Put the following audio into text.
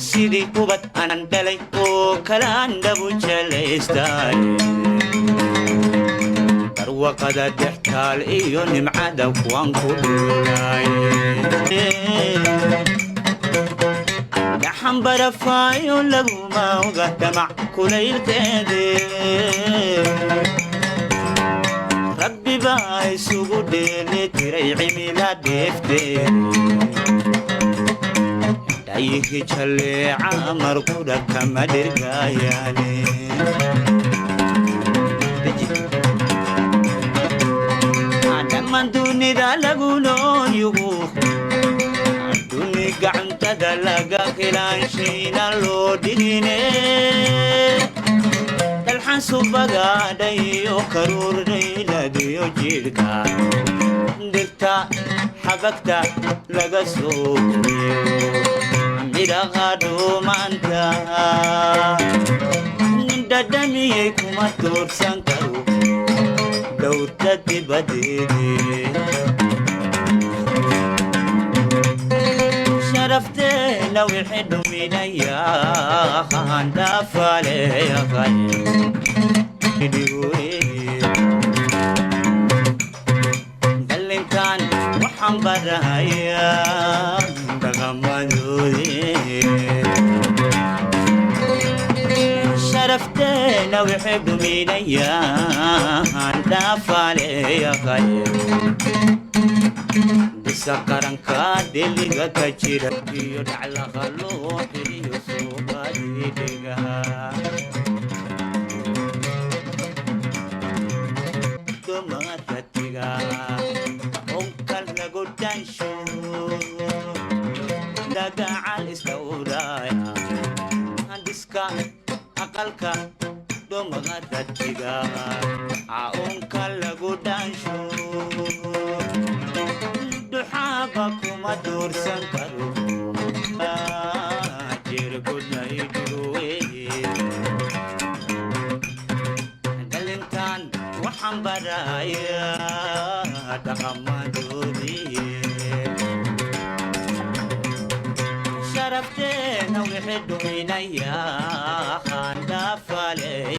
sidii ubad aanan dhalay oo kalaan dhabu jelaystay barwaqada dhextaal iyo nimcada kuwan ku dhulay dhaxan barafaayo laguma oga damac kulaylkeede rabbi baa isugu dheeli tiray cimila dheefteed ayhi jaleeca marquda kama dhirgayaane dhammaan dunida lagu nooyugu duni gacantada laga khilaanshiina loo dhigine dalxan subagaadhayo karuurdhayladiyo jidhka dhigta xabagta laga soo idaqadhumanta nindhadhamiyey kuma toorsan karo dhowrta dibadeede sharafteena wixii dhuminayaa qaandhaafaleeyaqay dallinkan waxaan barahayaa شرفتنا وحب منيا دافاليقاي بسكرن كادلي كجير يدعل خلو يوسوبادي دغا كما تتغا اونكل لغدان شو دغال استورايا هندسكا akalka domaga dadkiga aunka lagu dhansho duxaba kuma doorsan karo jirgudnayduwe dalintan waxaan baraya dhaqamadoodii شرفتنا وحد منيا خان دافالي